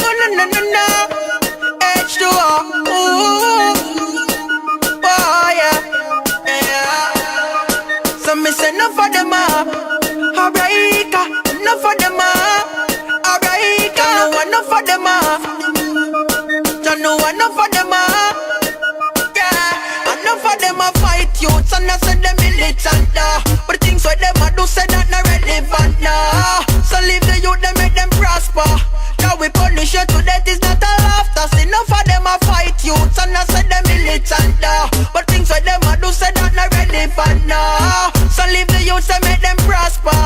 Oh no no no no, H2O. Ooh. Oh yeah, yeah. So me say enough for them alright, enough for them alright. Don't know enough for them don't know enough for them yeah. Enough for them fight youths and I say them militant but the things what them do say that not relevant now. So leave the youth them make them prosper. Now we punish you to death is not a laughter. See enough for them fight youths and I say them militant but things what them do say that not relevant now. So leave the youth and make them prosper.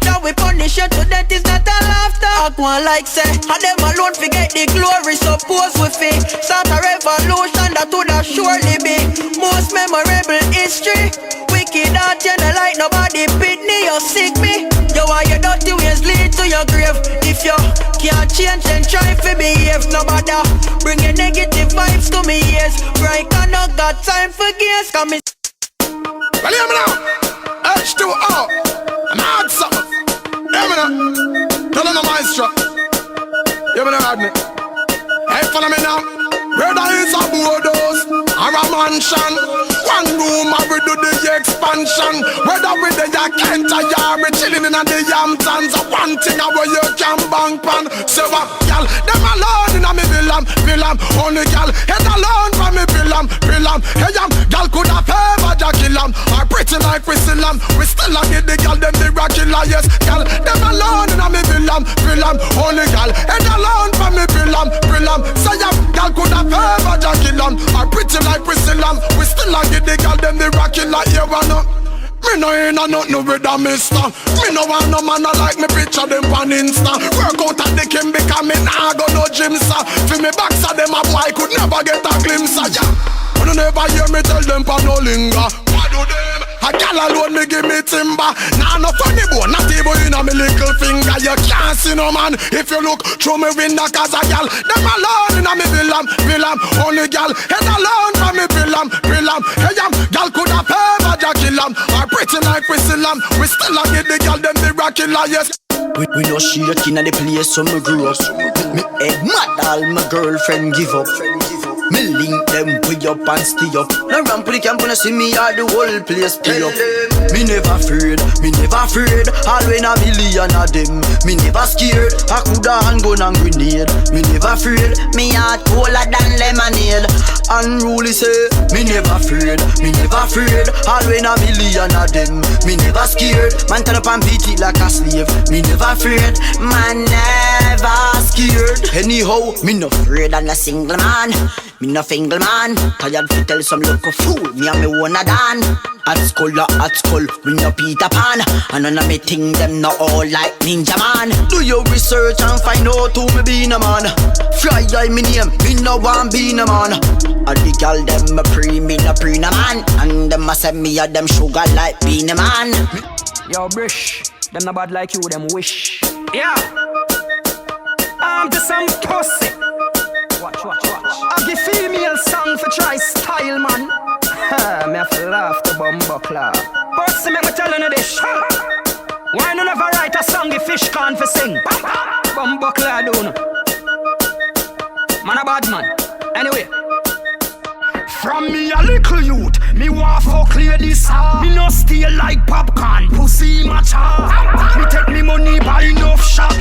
Now we punish you to death is not a laughter. I want like say, and them alone forget the glory. Suppose we fit start a revolution that would have surely be most memorable history. Wicked out you know like nobody pit me or sick me. You want your dirty ways lead to your grave. If you can't change then try to behave. No matter bring your negative vibes to me ears. Right I not got time for games. Come in. Well hear me now, H2O. I'm hard something. Hear me now. Tell them I'm maestro. You me heard me. Hey, follow me now. Whether it's a boardhouse or a mansion, one room I will do the expansion. Whether with the Kent or Yari chilling in the Hamptons, one thing I where you can bank pan. So what, y'all? Them alone in a me villam. Only y'all head alone from me villam. Hey, y'all could have ever Jackilam. Or pretty like we still am. We still a get the y'all them miraculous. Yes, y'all. Them alone in a me villam. Only y'all head alone from me villam. So y'all could have ever Jackilam. Or pretty like we still am. We still a get the y'all them miraculous. Yeah, why not? Me no ain't a nothing with a mister. Me no want no man like me picture them on Insta. Work out at the Kim because me nah go no gym sir. For me back so them a boy could never get a glimpse of ya. You never hear me tell them pa no linger. What do them? A gal alone me give me timber. Nah no funny boy, not even in a me little finger. You can't see no man if you look through me window cause a gal. Them alone in a me villam. Only gal head alone from me villam. Hey gal could have ever Jackilam. Or pretty like we still am. We still a get the gal them miraculous. Yes. We no shaking at the place so me grew up. Me head mad all my girlfriend give up. Me link them way up and stay up. Now ramp to the camp when I see me all the whole place pay up. Me never afraid. All when a million of them. Me never scared. I coulda hand gun and grenade. Me never afraid. Me heart colder than lemonade. Unruly say me never afraid. All when a million of them. Me never scared. Man turn up and beat it like a slave. Me never afraid. Man never scared. Anyhow, me no afraid and a single man. Me no fingle man, tired fi tell some local fool. Me and me wanna dan. At school, we no Peter Pan. And none of me think them not all like Ninja Man. Do your research and find out who me be no man. Fry eye me name, me no want be no man. And the gal them a pre, me no pre no man. And them a send me a them sugar like being a man. Yo Brish, them not bad like you, them wish. Yeah, I'm just some pussy. Watch. I give female song for try style, man. Ha, me have to laugh the bumbuckler. Pussy make me tellin' you this. Why no never write a song if fish can't for sing? Bumbuckler do no. Man a bad man. Anyway. From me a little youth, me want fuck clear this heart. Me no steal like popcorn, pussy matcha. Me take me money buy enough shop.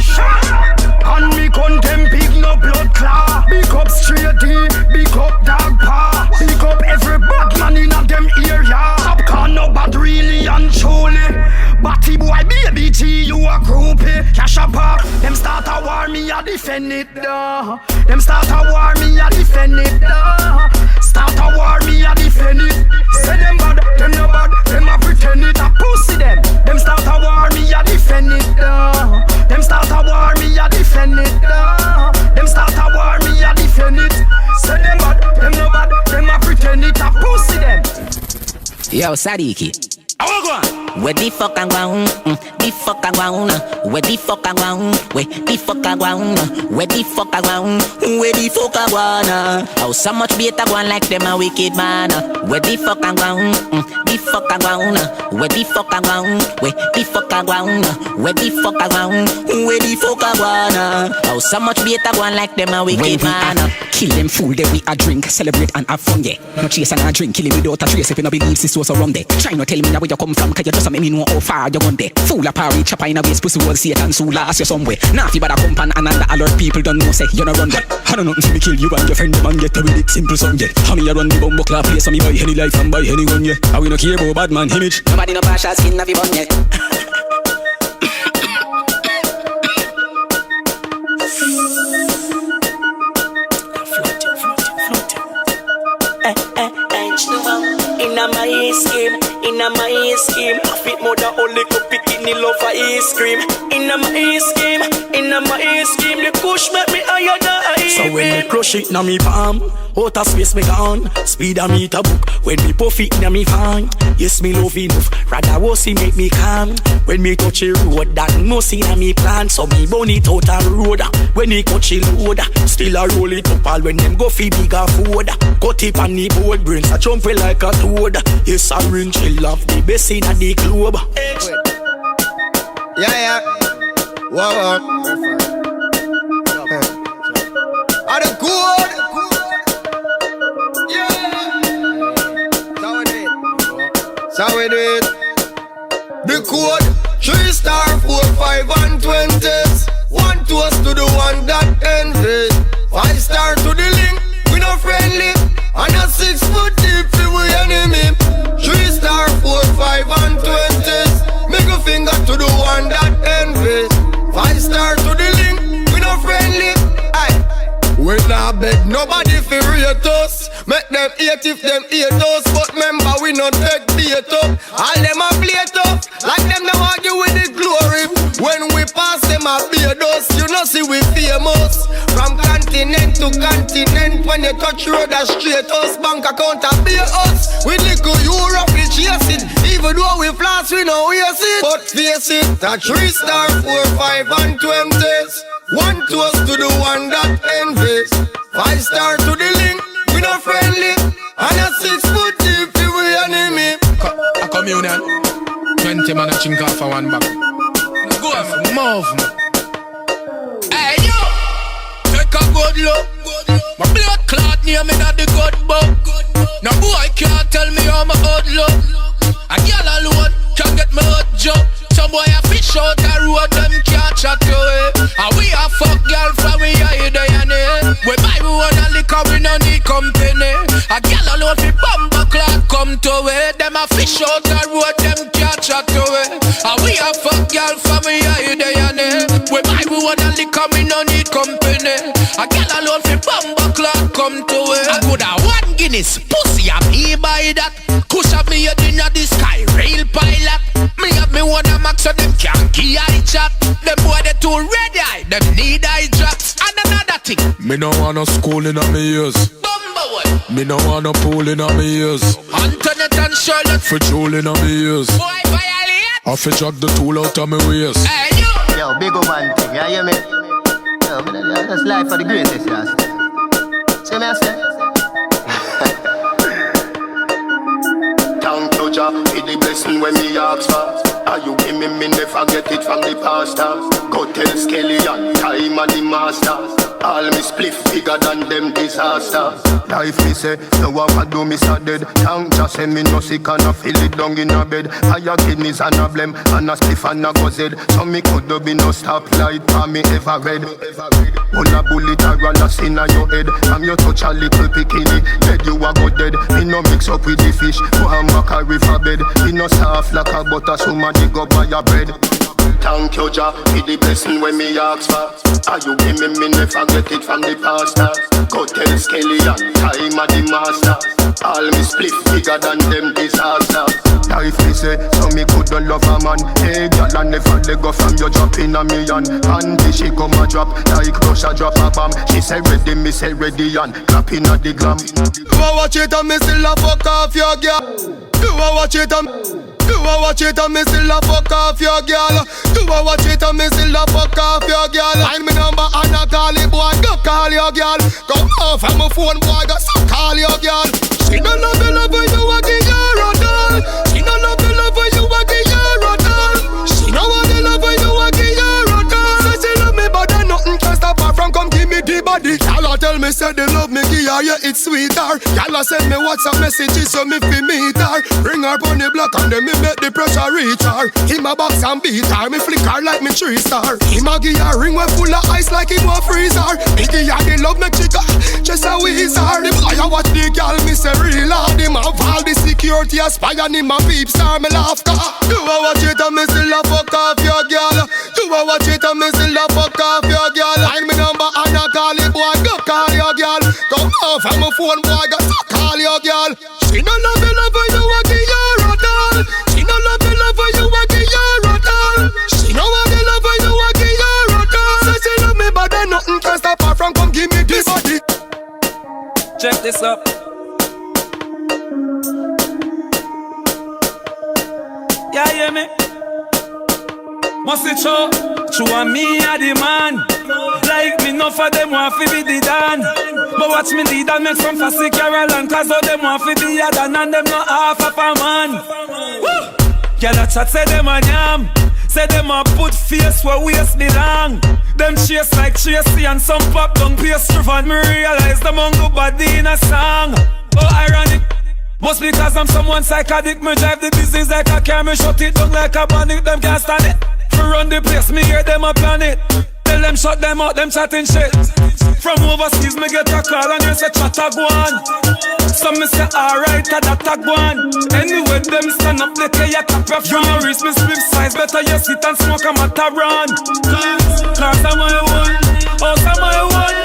And me condemn big no blood clot. Big up straight D, big up dog paw. Big up every bad man in a them area. Popcorn no bad really and truly. Batty boy baby G you a groupie. Cash a park, them start a war me a defend it da. Them start a war me a defend it da. Start a war me a defend it. Say them bad, them no bad, them a pretend it a pussy them. Them start a war me a defend it da. Them start a war me a defend it da. Them start a war me a defend it. Say them bad, them no bad, them a pretend it a pussy them. Yo Sadiki, I go on. Where the fuck I want? The fuck I want? Where the fuck I want? Where the fuck I want? Where the fuck I want? Where the fuck I wanna? How so much better one like them a wicked man? Where the fuck I want? The fuck I want? Where the fuck I want? Where the fuck I want? Where the fuck I want? Where the fuck I wanna? How so much better one like them a wicked man? Kill them fool, then we a drink, celebrate and have fun, yeah. No chase and a drink, kill him without a trace if you no believe this was around there. Try not tell me now where you come from, cause you just make me know how far you gone there. Fool a parry, chopper in a waist, pussy wall, Satan, so last you somewhere. Now if you bother come pan and the alert people don't know, say you no run there. I don't know until me kill you and your friend them and get away with it, simple song, yeah. How me a run the bumbo club place, so me buy any life and buy any gun, yeah. How we no care about bad man image. Nobody no partial skin have you bun yet. Inna my scheme, fit mother only could pick in the love for ice cream. Inna my scheme, the push make me higher than I. So when me crush it na me palm, out of space me gone. Speed a meter book, when me puff it na me fine. Yes me love it move, rather was it make me calm. When me touch a road, that must in me plan. So me burn it out a road. When me touch a load, still a roll it up all when them go fi bigger food. Cut it on the board, brains a jump like a toad. Yes I ring chill off the best in the club. Yeah. Wow. Are the good? Yeah. So we do it. The code 3 star 4 5 and 20s. One toast to the one that envy. 5 star to the link. We no friendly. And a 6 foot deep we enemy. 3 star 4 5 and 20s. Middle finger to the one that envy. 5 star to the link. We no friendly. Aye. We not beg nobody fi rate us. Make them hate if them hate us. But remember we not take bait up. All them a play tough. Like them no argue with the glory. When we pass them a beard us. You know see we famous. From continent to continent. When you touch road a straight us. Bank account a pay us. We little Europe we chase it. Even though we flash we no waste it. But face it. That 3 star 4 5 and 20s. One toast to the one that envies. 5 star to the link. We not friendly. And a 6 foot deep we enemy. A communion 20 man a chink off for one back. Go move. Hey yo, take a good look. My blood clot near me not the good book. No boy can't tell me how my hood look. A girl alone can get me hot job. Some boy a fish out the road, them can't chat away. And we a fuck girl from we a day and day. We buy we want a liquor, we no need company. A girl alone fi bumper clock come to way. Them a fish out the road, them can't chat away. And we a fuck girl from we a day and day. We buy we want a liquor, we no need company. A girl alone fi bumper clock come to way. I could have 1 Guinness, pussy a me buy that. Kush up me head inna the sky, real pilot. Me have me one a max so them can't key eye chat. Them boy they too ready eye, them need eye drops. And another thing, me no want no school in a me ears. Me no want no pool in a me ears. Antoinette and Charlotte For jewel in a me ears. boy violate. I fi drag the tool out of me waist. Hey you. Yo, big up one thing, you hear me? Yo, that's life for the greatest, you see. See me I say? Thank you, Jah, for the blessing when me ask for. Are you give me never get it from the pastor. Go tell Skelly and time and the master. All me spliff bigger than them disaster. Life me say, no what do me so dead. Thank Jah send me no sick and I feel it down in a bed. Higher kidneys and a blem and a spliff and a go zed. So me could be no stoplight for me ever read. Pull a bullet or run a sin on your head. From you touch a little bikini, dead you a go dead. Me no mix up with the fish, go and back a river bed. Me no soft like a butter, so man dig up by your bread. Thank you, Jah, for the blessing when me ask for. Are you give me never get it from the pastor. Go tell Skelly and time of the master. All me split bigger than them disaster. Life me say, so me couldn't love a man. Hey, girl, I never let go from you drop in a million. And she come a drop, like Russia drop a bomb. She say ready, me say ready and clap in a the glam. You a watch it and me still a fuck off your girl. You a watch it and You a watch it and me still a fuck off your girl. You a watch it and me still a fuck off your girl. Find me number and I call it, boy, go call your girl. Come off of my phone, boy, go so call your girl. She don't love you, love you, a give her a doll. She don't love you, love you, a give her a doll. She don't want to love you, a give her a doll. Say she love me, but then nothing can stop her from come give me the body. Y'all tell me say they love me, give her, yeah, it's sweeter. Y'all send me WhatsApp messages so me fi meet her. Bring her on the block and then me make the pressure reach her. Him a box and beat her, me flick her like me 3-star. Him a give her ring when full of ice like him a freezer. Me give her the love me chica, just a wheezer. The boy a watch the girl, me say real hard. Him have all the security a spy and him a peep star, me laugh car. You a watch it and me still a fuck off your girl. You a watch it and me still a fuck off your girl. Find me number and I call it, boy, go call your girl. Come off of my phone, boy, go so call your girl. She no love you, a give her a doll. She no love you, a give her a doll. She no want you, a give her a doll. Say she love me, but then nothing can stop her from come give me this body. Check this up. Yeah, hear me? Must it show? True and me a the man. Like me, no for them want to be the Dan. But watch me lead and make some fussy Caroline. Cause all them want to be a Dan and them not half of a man. Girl a chat say them a yam. Say them a put face where waist belong. Them chase like Tracy and some pop down pastry van. Me realize them on go body in a song. Oh ironic. Must because I'm someone psychotic. Me drive the business like a car. Me shut it down like a bandit. Them can't stand it. Me run the place, me hear them a plan it. Tell them shut them out, them chatting shit. From overseas, me get a call and you say chatta go on. Some me say alright, that a go on. Anyway, them stand up, they tell you cap your from your wrist, me slip size. Better you sit and smoke a Mataran. Cause I'm my one, house I'm my one.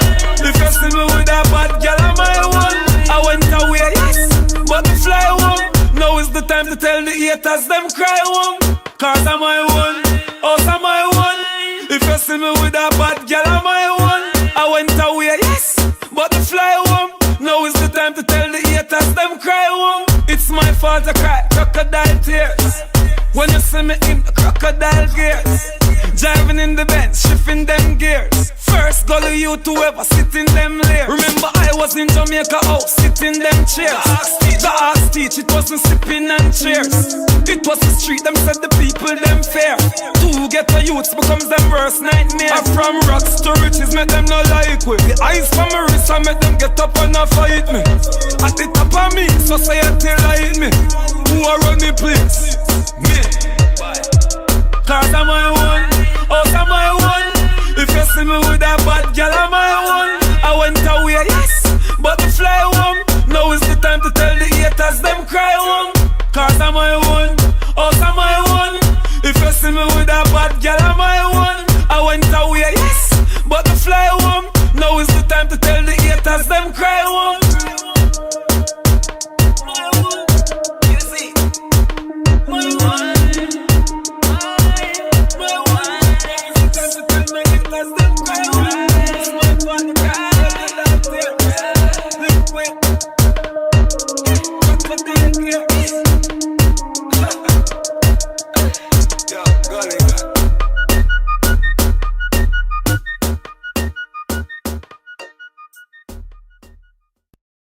If you see me with a bad girl, I'm my one. I went away, yes, but me fly home. Now is the time to tell the haters, them cry home. Cause I'm my one, house I'm my one. If you see me with a bad girl, I'm my one. I went away, yes, but to fly home. Now is the time to tell the haters, them cry home. It's my fault to cry, crocodile tears. When you see me in the crocodile gears, driving in the Benz, shifting them gears. First gully you to ever sit in them layers. Remember I was in Jamaica house, sitting them chairs. The ass teach, it wasn't sipping and cheers. It was the street, them said the people, them fair. Two ghetto youths becomes them worst nightmare. I'm from rocks to riches, make them not like we. The eyes from my wrist, I make them get up and not fight me. At the top of me, society like me. Who are run the place? Me. Cause I'm my one, house I'm my one. If you see me with a bad girl, I'm my one. I went away, yes, but to fly home. Now is the time to tell the haters, them cry home. Cause I'm my one, house I'm my one. If you see me with a bad girl, I'm my one. I went away, yes, but to fly home. Now is the time to tell the haters, them cry home. You see, my one. My one. It's the time to tell me haters, them cry home.